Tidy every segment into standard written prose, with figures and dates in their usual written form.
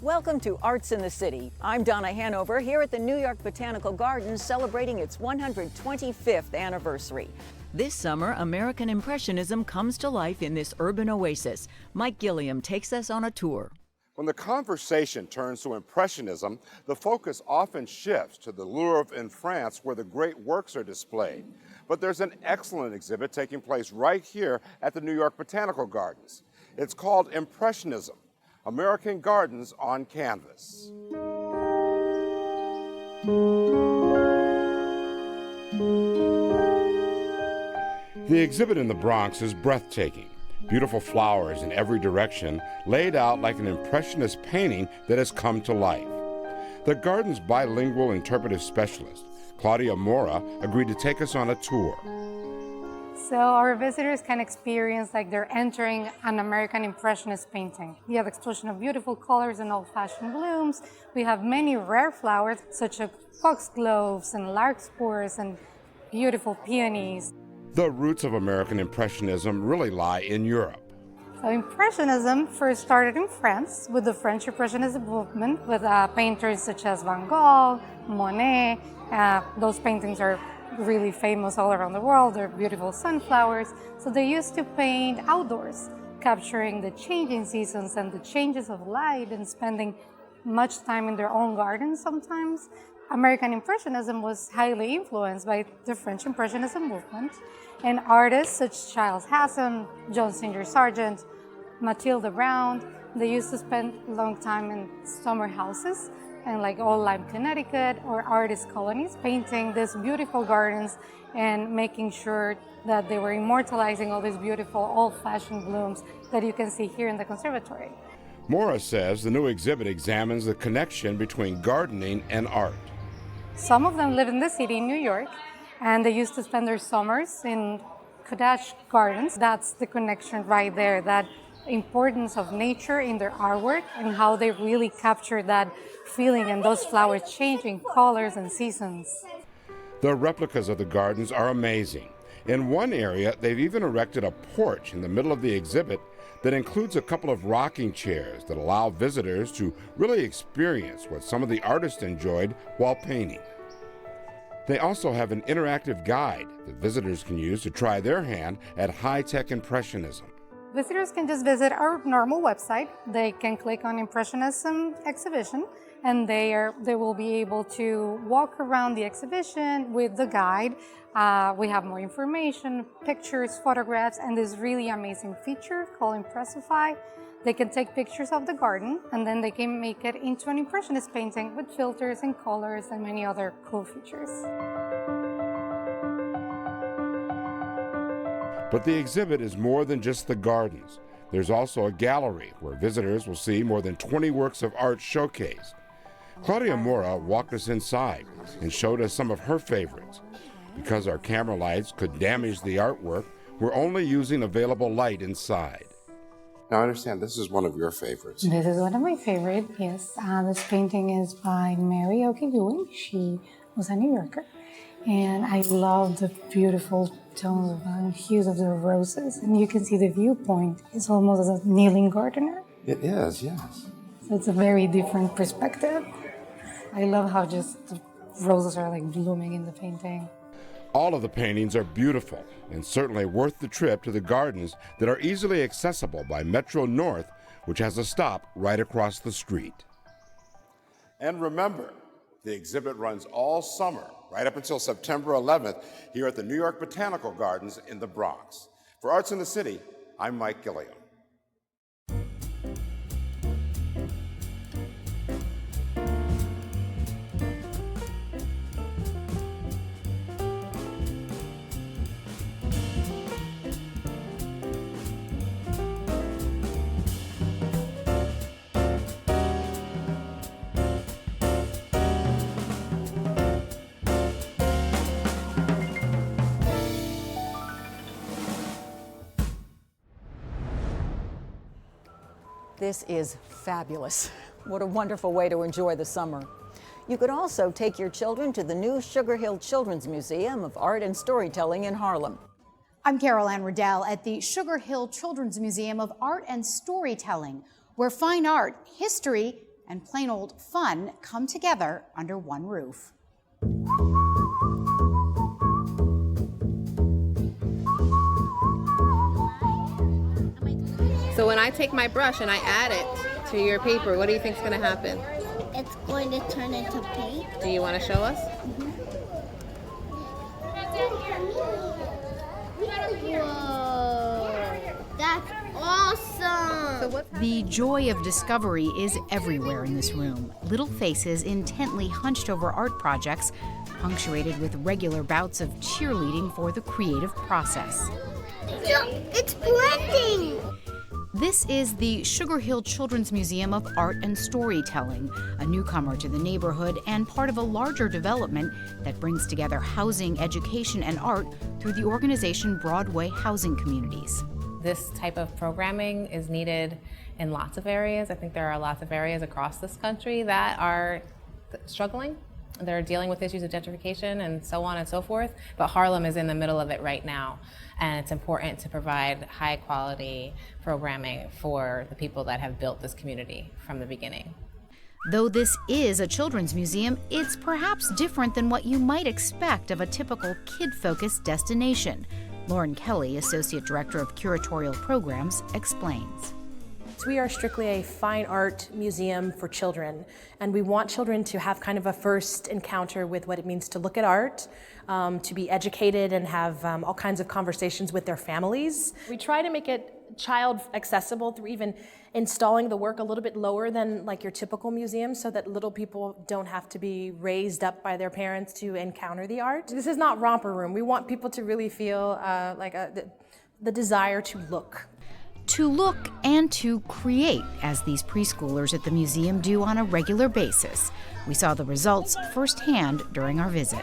Welcome to Arts in the City. I'm Donna Hanover here at the New York Botanical Garden celebrating its 125th anniversary. This summer, American Impressionism comes to life in this urban oasis. Mike Gilliam takes us on a tour. When the conversation turns to Impressionism, the focus often shifts to the Louvre in France where the great works are displayed. But there's an excellent exhibit taking place right here at the New York Botanical Gardens. It's called Impressionism, American Gardens on Canvas. The exhibit in the Bronx is breathtaking. Beautiful flowers in every direction, laid out like an impressionist painting that has come to life. The garden's bilingual interpretive specialist, Claudia Mora, agreed to take us on a tour. So our visitors can experience like they're entering an American Impressionist painting. We have explosion of beautiful colors and old-fashioned blooms. We have many rare flowers such as foxgloves and larkspurs and beautiful peonies. The roots of American Impressionism really lie in Europe. So Impressionism first started in France with the French Impressionism movement with painters such as Van Gogh, Monet. Those paintings are really famous all around the world. They're beautiful sunflowers. So they used to paint outdoors, capturing the changing seasons and the changes of light and spending much time in their own gardens sometimes. American Impressionism was highly influenced by the French Impressionism movement, and artists such as Charles Hassan, John Singer Sargent, Matilda Brown, they used to spend a long time in summer houses and like Old Lyme, Connecticut, or artist colonies, painting these beautiful gardens and making sure that they were immortalizing all these beautiful old-fashioned blooms that you can see here in the conservatory. Mora says the new exhibit examines the connection between gardening and art. Some of them live in the city in New York, and they used to spend their summers in cottage gardens. That's the connection right there, that importance of nature in their artwork and how they really capture that feeling and those flowers changing colors and seasons. The replicas of the gardens are amazing. In one area, they've even erected a porch in the middle of the exhibit that includes a couple of rocking chairs that allow visitors to really experience what some of the artists enjoyed while painting. They also have an interactive guide that visitors can use to try their hand at high-tech Impressionism. Visitors can just visit our normal website. They can click on Impressionism exhibition, and they will be able to walk around the exhibition with the guide. We have more information, pictures, photographs, and this really amazing feature called Impressify. They can take pictures of the garden, and then they can make it into an Impressionist painting with filters and colors and many other cool features. But the exhibit is more than just the gardens. There's also a gallery where visitors will see more than 20 works of art showcased. Claudia Mora walked us inside and showed us some of her favorites. Because our camera lights could damage the artwork, we're only using available light inside. Now I understand this is one of your favorites. This is one of my favorites, yes. This painting is by Mary Okidoon. She was a New Yorker. And I love the beautiful tones and hues of the roses. And you can see the viewpoint. It's almost as a kneeling gardener. It is, yes. So it's a very different perspective. I love how just the roses are like blooming in the painting. All of the paintings are beautiful and certainly worth the trip to the gardens that are easily accessible by Metro North, which has a stop right across the street. And remember, the exhibit runs all summer, right up until September 11th, here at the New York Botanical Gardens in the Bronx. For Arts in the City, I'm Mike Gilliam. This is fabulous. What a wonderful way to enjoy the summer. You could also take your children to the new Sugar Hill Children's Museum of Art and Storytelling in Harlem. I'm Anne Riddell at the Sugar Hill Children's Museum of Art and Storytelling, where fine art, history, and plain old fun come together under one roof. So when I take my brush and I add it to your paper, what do you think is going to happen? It's going to turn into paint. Do you want to show us? Whoa, that's awesome! The joy of discovery is everywhere in this room. Little faces intently hunched over art projects, punctuated with regular bouts of cheerleading for the creative process. It's blending! This is the Sugar Hill Children's Museum of Art and Storytelling, a newcomer to the neighborhood and part of a larger development that brings together housing, education, and art through the organization Broadway Housing Communities. This type of programming is needed in lots of areas. I think there are lots of areas across this country that are struggling. They're dealing with issues of gentrification and so on and so forth, but Harlem is in the middle of it right now, and it's important to provide high quality programming for the people that have built this community from the beginning. Though this is a children's museum, it's perhaps different than what you might expect of a typical kid-focused destination. Lauren Kelly, Associate Director of Curatorial Programs, explains. We are strictly a fine art museum for children, and we want children to have kind of a first encounter with what it means to look at art, to be educated and have all kinds of conversations with their families. We try to make it child accessible through even installing the work a little bit lower than like your typical museum, so that little people don't have to be raised up by their parents to encounter the art. This is not romper room. We want people to really feel the desire to look. To look and to create, as these preschoolers at the museum do on a regular basis. We saw the results firsthand during our visit.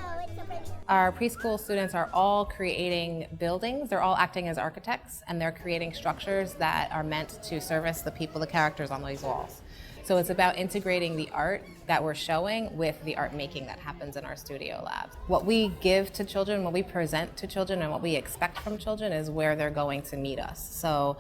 Our preschool students are all creating buildings. They're all acting as architects, and they're creating structures that are meant to service the people, the characters on these walls. So it's about integrating the art that we're showing with the art making that happens in our studio labs. What we give to children, what we present to children, and what we expect from children is where they're going to meet us. So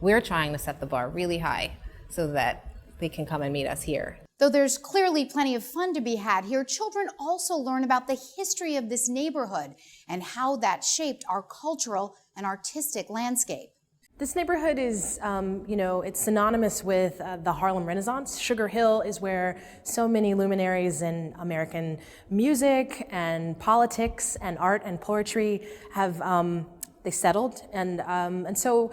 we're trying to set the bar really high so that they can come and meet us here. Though there's clearly plenty of fun to be had here, children also learn about the history of this neighborhood and how that shaped our cultural and artistic landscape. This neighborhood is, it's synonymous with the Harlem Renaissance. Sugar Hill is where so many luminaries in American music and politics and art and poetry have they settled, and so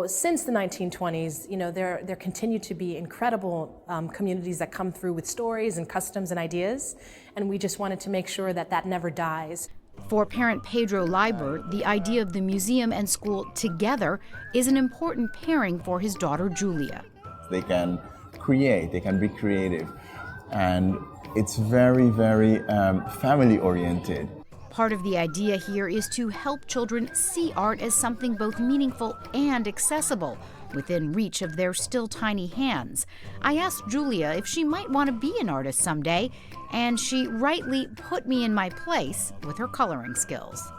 since the 1920s, there continue to be incredible communities that come through with stories and customs and ideas, and we just wanted to make sure that that never dies. For parent Pedro Leiber, the idea of the museum and school together is an important pairing for his daughter Julia. They can create, they can be creative, and it's very, very family-oriented. Part of the idea here is to help children see art as something both meaningful and accessible, within reach of their still tiny hands. I asked Julia if she might want to be an artist someday, and she rightly put me in my place with her coloring skills.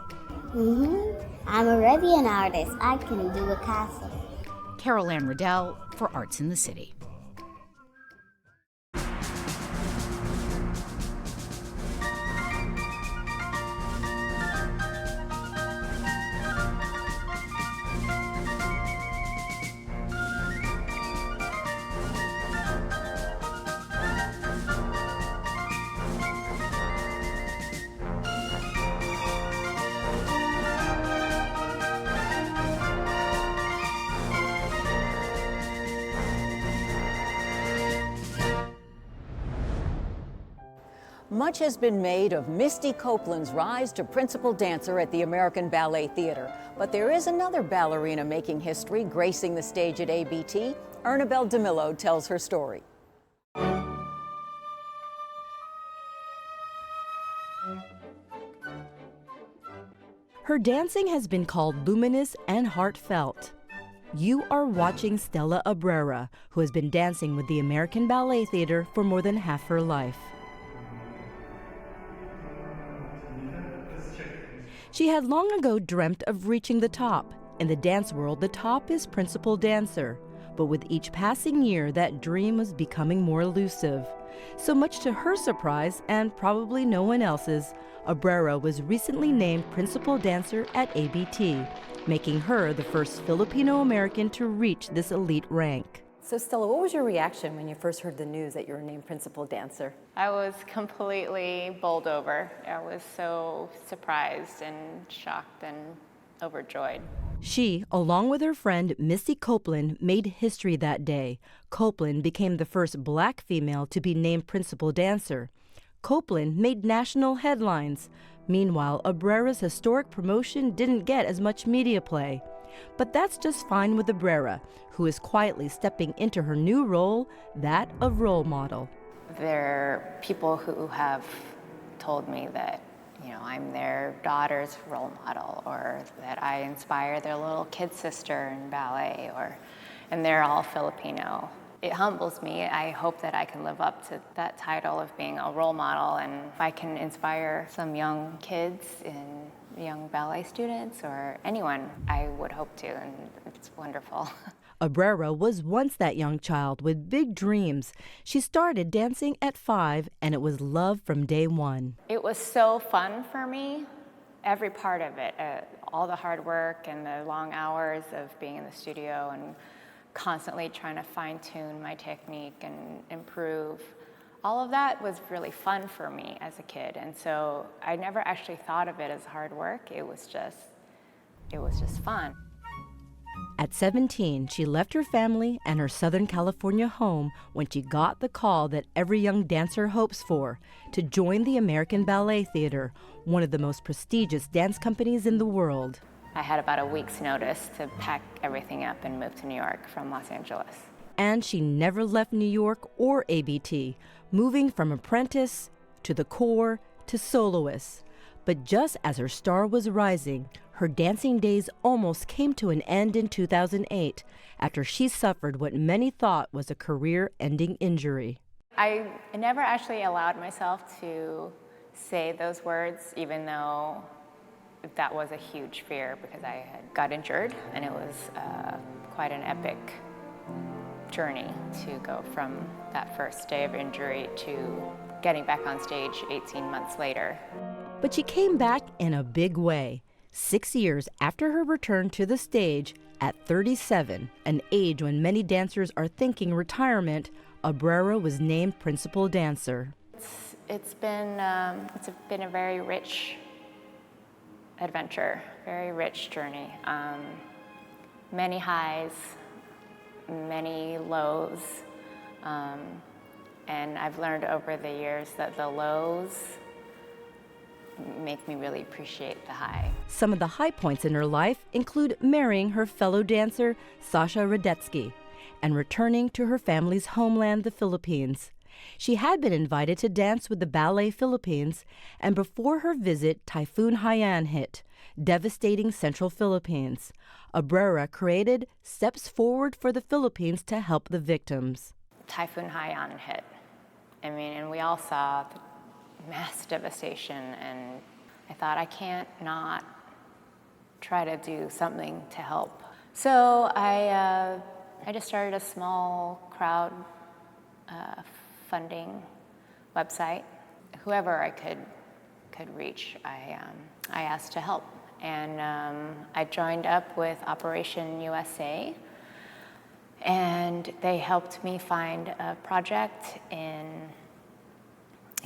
I'm already an artist. I can do a castle. Anne Riddell for Arts in the City. Much has been made of Misty Copeland's rise to principal dancer at the American Ballet Theatre. But there is another ballerina making history, gracing the stage at ABT. Ernabel Demillio tells her story. Her dancing has been called luminous and heartfelt. You are watching Stella Abrera, who has been dancing with the American Ballet Theatre for more than half her life. She had long ago dreamt of reaching the top. In the dance world, the top is principal dancer. But with each passing year, that dream was becoming more elusive. So much to her surprise, and probably no one else's, Abrera was recently named principal dancer at ABT, making her the first Filipino-American to reach this elite rank. So Stella, what was your reaction when you first heard the news that you were named principal dancer? I was completely bowled over. I was so surprised and shocked and overjoyed. She, along with her friend Misty Copeland, made history that day. Copeland became the first black female to be named principal dancer. Copeland made national headlines. Meanwhile, Abrera's historic promotion didn't get as much media play. But that's just fine with Abrera, who is quietly stepping into her new role, that of role model. There are people who have told me that, I'm their daughter's role model, or that I inspire their little kid sister in ballet, and they're all Filipino. It humbles me. I hope that I can live up to that title of being a role model, and if I can inspire some young kids and young ballet students or anyone, I would hope to, and it's wonderful. Abrera was once that young child with big dreams. She started dancing at 5, and it was love from day one. It was so fun for me, every part of it, all the hard work and the long hours of being in the studio and constantly trying to fine-tune my technique and improve. All of that was really fun for me as a kid, and so I never actually thought of it as hard work. It was just fun. At 17, she left her family and her Southern California home when she got the call that every young dancer hopes for, to join the American Ballet Theatre, one of the most prestigious dance companies in the world. I had about a week's notice to pack everything up and move to New York from Los Angeles. And she never left New York or ABT, moving from apprentice to the corps to soloist. But just as her star was rising, her dancing days almost came to an end in 2008 after she suffered what many thought was a career-ending injury. I never actually allowed myself to say those words, even though that was a huge fear, because I had got injured, and it was quite an epic journey to go from that first day of injury to getting back on stage 18 months later. But she came back in a big way. 6 years after her return to the stage, at 37, an age when many dancers are thinking retirement, Abrera was named principal dancer. It's been a very rich adventure, very rich journey. Many highs, many lows, and I've learned over the years that the lows make me really appreciate the high. Some of the high points in her life include marrying her fellow dancer, Sasha Radetsky, and returning to her family's homeland, the Philippines. She had been invited to dance with the Ballet Philippines, and before her visit, Typhoon Haiyan hit, devastating central Philippines. Abrera created Steps Forward for the Philippines to help the victims. Typhoon Haiyan hit. And we all saw the mass devastation, and I thought, I can't not try to do something to help. So I just started a small crowd funding website. Whoever I could reach, I asked to help, and I joined up with Operation USA, and they helped me find a project in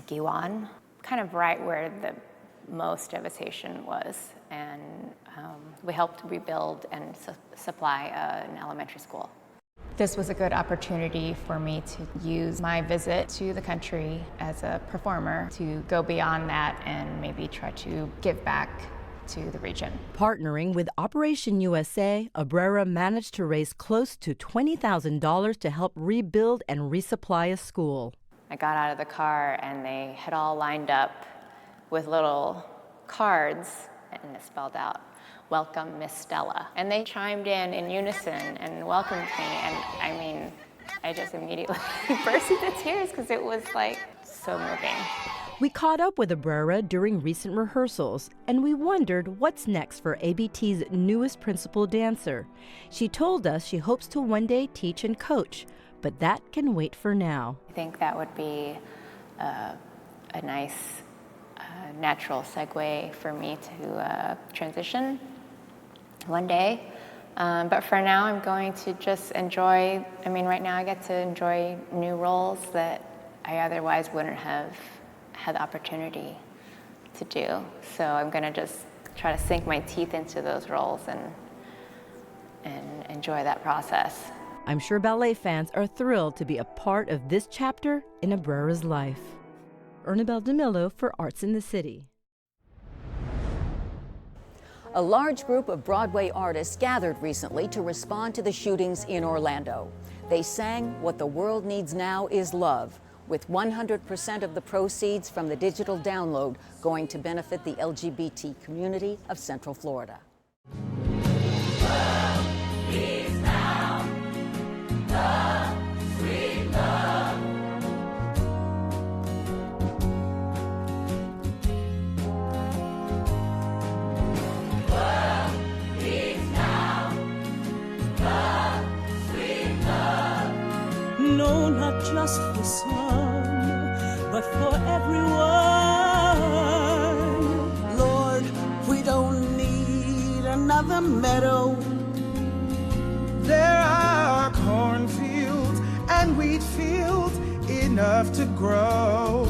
Giwan, kind of right where the most devastation was, and we helped rebuild and supply an elementary school. This was a good opportunity for me to use my visit to the country as a performer to go beyond that and maybe try to give back to the region. Partnering with Operation USA, Abrera managed to raise close to $20,000 to help rebuild and resupply a school. I got out of the car, and they had all lined up with little cards, and it spelled out, "Welcome, Miss Stella." And they chimed in unison and welcomed me, and I just immediately burst into tears because it was so moving. We caught up with Abrera during recent rehearsals, and we wondered what's next for ABT's newest principal dancer. She told us she hopes to one day teach and coach, but that can wait for now. I think that would be a nice natural segue for me to transition one day. But for now, I'm going to just enjoy, right now I get to enjoy new roles that I otherwise wouldn't have had the opportunity to do. So I'm going to just try to sink my teeth into those roles and enjoy that process. I'm sure ballet fans are thrilled to be a part of this chapter in Abrera's life. Ernabel Demillio for Arts in the City. A large group of Broadway artists gathered recently to respond to the shootings in Orlando. They sang "What the World Needs Now Is Love," with 100% of the proceeds from the digital download going to benefit the LGBT community of Central Florida. No, not just for some, but for everyone. Lord, we don't need another meadow. There are cornfields and wheat fields enough to grow.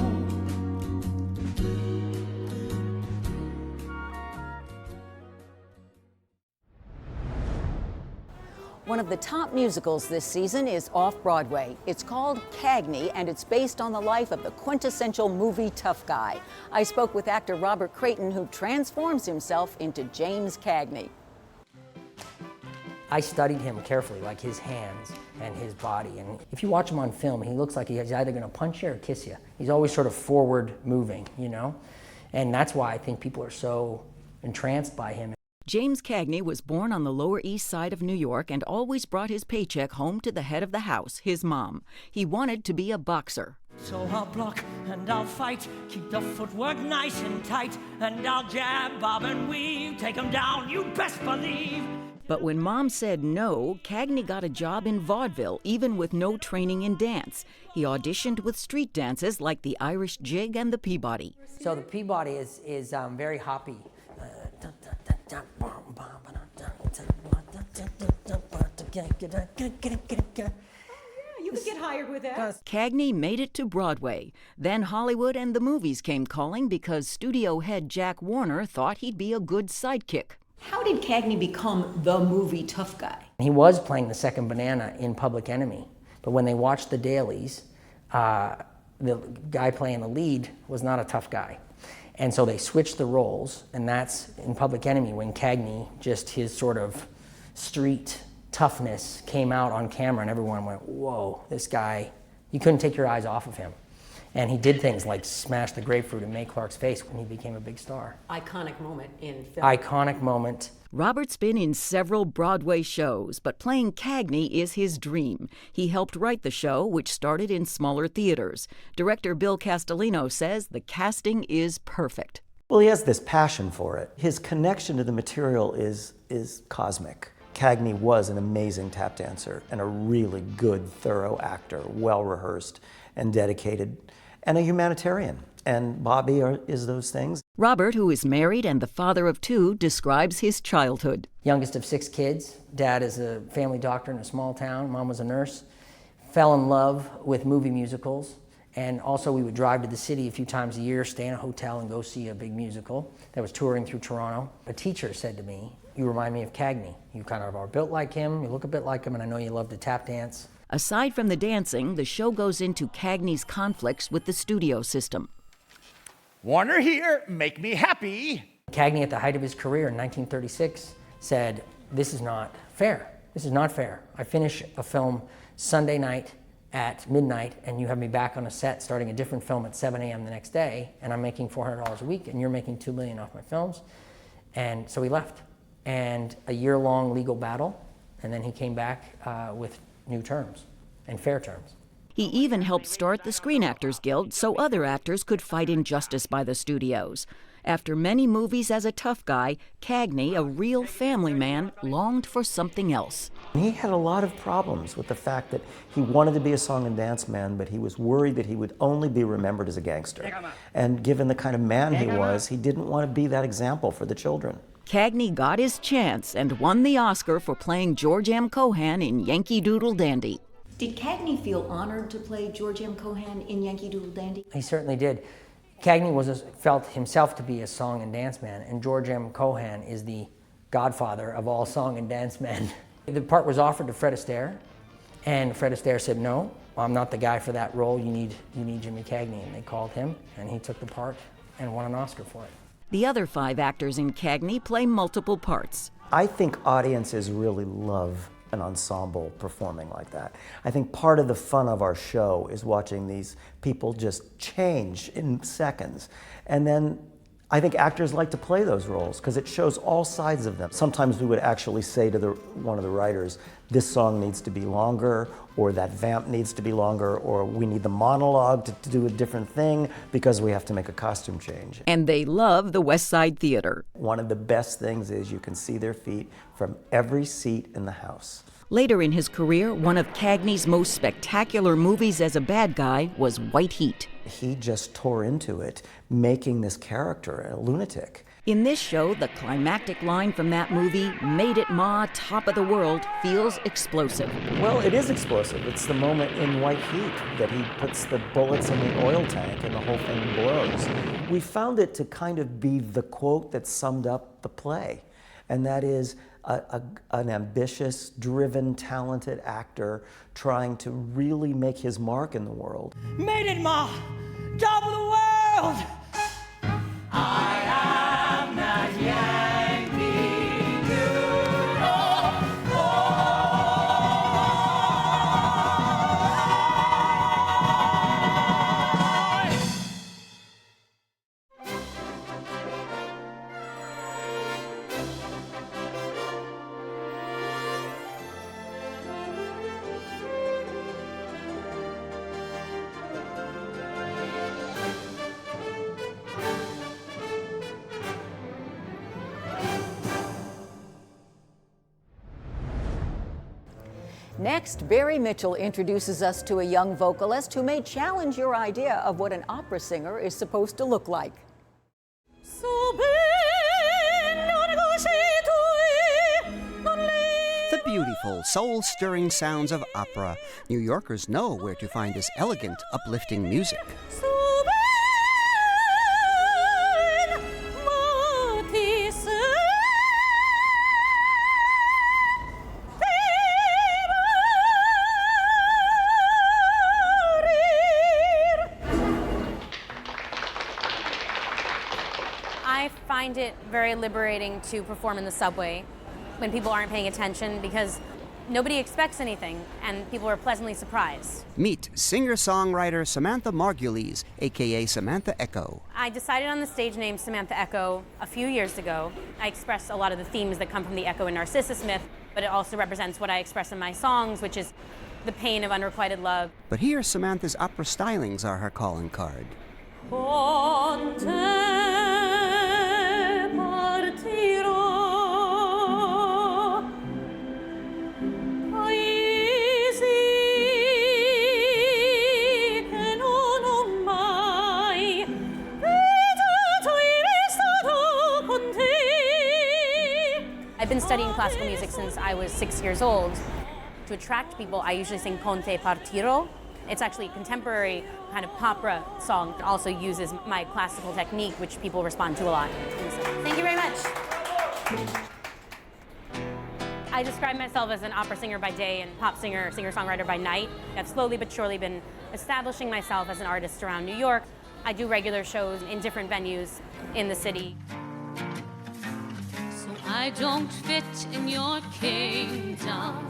One of the top musicals this season is off-Broadway. It's called Cagney, and it's based on the life of the quintessential movie tough guy. I spoke with actor Robert Creighton, who transforms himself into James Cagney. I studied him carefully, like his hands and his body. And if you watch him on film, he looks like he's either gonna punch you or kiss you. He's always sort of forward moving, you know? And that's why I think people are so entranced by him. James Cagney was born on the Lower East Side of New York and always brought his paycheck home to the head of the house, his mom. He wanted to be a boxer. So I'll block and I'll fight, keep the footwork nice and tight, and I'll jab, bob and weave, take 'em down, you best believe. But when Mom said no, Cagney got a job in vaudeville, even with no training in dance. He auditioned with street dances like the Irish Jig and the Peabody. So the Peabody is very hoppy. You could get hired with that. Cagney made it to Broadway. Then Hollywood and the movies came calling because studio head Jack Warner thought he'd be a good sidekick. How did Cagney become the movie tough guy? He was playing the second banana in Public Enemy, but when they watched the dailies, the guy playing the lead was not a tough guy. And so they switched the roles, and that's in Public Enemy when Cagney, just his sort of street toughness came out on camera, and everyone went, whoa, this guy, you couldn't take your eyes off of him. And he did things like smash the grapefruit in Mae Clark's face when he became a big star. Iconic moment in film. Iconic moment. Robert's been in several Broadway shows, but playing Cagney is his dream. He helped write the show, which started in smaller theaters. Director Bill Castellino says the casting is perfect. Well, he has this passion for it. His connection to the material is cosmic. Cagney was an amazing tap dancer and a really good, thorough actor, well-rehearsed and dedicated, and a humanitarian. And Bobby is those things. Robert, who is married and the father of two, describes his childhood. Youngest of 6 kids. Dad is a family doctor in a small town. Mom was a nurse. Fell in love with movie musicals. And also we would drive to the city a few times a year, stay in a hotel and go see a big musical that was touring through Toronto. A teacher said to me, "You remind me of Cagney. You kind of are built like him, you look a bit like him, and I know you love to tap dance." Aside from the dancing, the show goes into Cagney's conflicts with the studio system. Warner here, make me happy. Cagney, at the height of his career in 1936, said, "This is not fair. This is not fair. I finish a film Sunday night at midnight, and you have me back on a set starting a different film at 7 a.m. the next day, and I'm making $400 a week, and you're making $2 million off my films." And so he left. And a year-long legal battle, and then he came back with new terms and fair terms. He even helped start the Screen Actors Guild so other actors could fight injustice by the studios. After many movies as a tough guy, Cagney, a real family man, longed for something else. He had a lot of problems with the fact that he wanted to be a song and dance man, but he was worried that he would only be remembered as a gangster. And given the kind of man he was, he didn't want to be that example for the children. Cagney got his chance and won the Oscar for playing George M. Cohan in Yankee Doodle Dandy. Did Cagney feel honored to play George M. Cohan in Yankee Doodle Dandy? He certainly did. Cagney felt himself to be a song and dance man, and George M. Cohan is the godfather of all song and dance men. The part was offered to Fred Astaire, and Fred Astaire said, "No, I'm not the guy for that role. You need Jimmy Cagney." And they called him, and he took the part and won an Oscar for it. The other 5 actors in Cagney play multiple parts. I think audiences really love an ensemble performing like that. I think part of the fun of our show is watching these people just change in seconds. And then I think actors like to play those roles because it shows all sides of them. Sometimes we would actually say to one of the writers, this song needs to be longer, or that vamp needs to be longer, or we need the monologue to do a different thing because we have to make a costume change. And they love the West Side Theater. One of the best things is you can see their feet from every seat in the house. Later in his career, one of Cagney's most spectacular movies as a bad guy was White Heat. He just tore into it, making this character a lunatic. In this show, the climactic line from that movie, "Made it, Ma, top of the world," feels explosive. Well, it is explosive. It's the moment in White Heat that he puts the bullets in the oil tank and the whole thing blows. We found it to kind of be the quote that summed up the play, and that is an ambitious, driven, talented actor trying to really make his mark in the world. Made it, Ma, top of the world. I am that Yankee Doodle Next, Barry Mitchell introduces us to a young vocalist who may challenge your idea of what an opera singer is supposed to look like. The beautiful, soul-stirring sounds of opera. New Yorkers know where to find this elegant, uplifting music. I find it very liberating to perform in the subway when people aren't paying attention because nobody expects anything and people are pleasantly surprised. Meet singer-songwriter Samantha Margulies, aka Samantha Echo. I decided on the stage name Samantha Echo a few years ago. I express a lot of the themes that come from the Echo and Narcissus myth, but it also represents what I express in my songs, which is the pain of unrequited love. But here Samantha's opera stylings are her calling card. I've been studying classical music since I was 6 years old. To attract people, I usually sing Con te partiro. It's actually a contemporary kind of opera song. It also uses my classical technique, which people respond to a lot. So, thank you very much. I describe myself as an opera singer by day and pop singer, singer-songwriter by night. I've slowly but surely been establishing myself as an artist around New York. I do regular shows in different venues in the city. So I don't fit in your kingdom.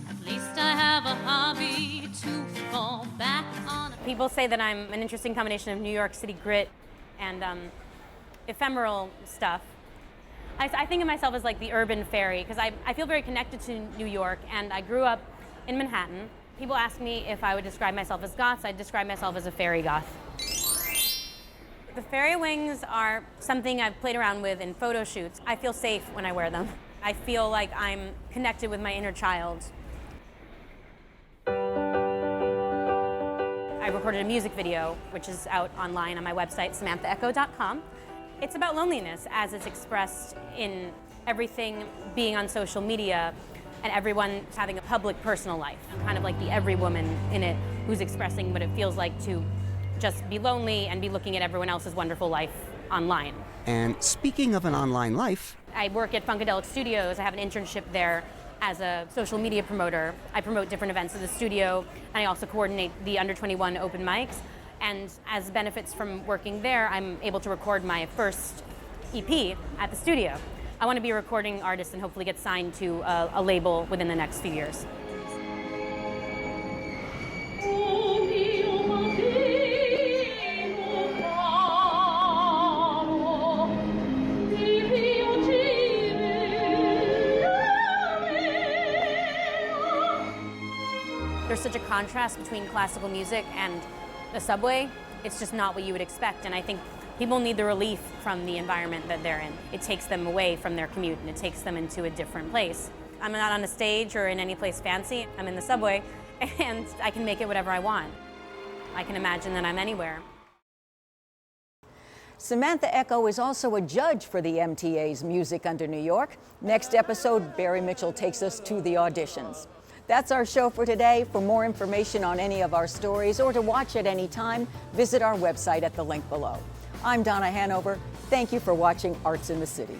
At least I have a hobby to fall back on. People say that I'm an interesting combination of New York City grit and ephemeral stuff. I think of myself as like the urban fairy because I feel very connected to New York, and I grew up in Manhattan. People ask me if I would describe myself as goth. I'd describe myself as a fairy goth. The fairy wings are something I've played around with in photo shoots. I feel safe when I wear them. I feel like I'm connected with my inner child. I recorded a music video, which is out online on my website, SamanthaEcho.com. It's about loneliness as it's expressed in everything being on social media and everyone having a public personal life. I'm kind of like the every woman in it who's expressing what it feels like to just be lonely and be looking at everyone else's wonderful life online. And speaking of an online life, I work at Funkadelic Studios. I have an internship there as a social media promoter. I promote different events at the studio, and I also coordinate the under 21 open mics. And as benefits from working there, I'm able to record my first EP at the studio. I want to be a recording artist and hopefully get signed to a label within the next few years. There's such a contrast between classical music and the subway. It's just not what you would expect, and I think people need the relief from the environment that they're in. It takes them away from their commute, and it takes them into a different place. I'm not on a stage or in any place fancy. I'm in the subway, and I can make it whatever I want. I can imagine that I'm anywhere. Samantha Echo is also a judge for the MTA's Music Under New York. Next episode, Barry Mitchell takes us to the auditions. That's our show for today. For more information on any of our stories or to watch at any time, visit our website at the link below. I'm Donna Hanover. Thank you for watching Arts in the City.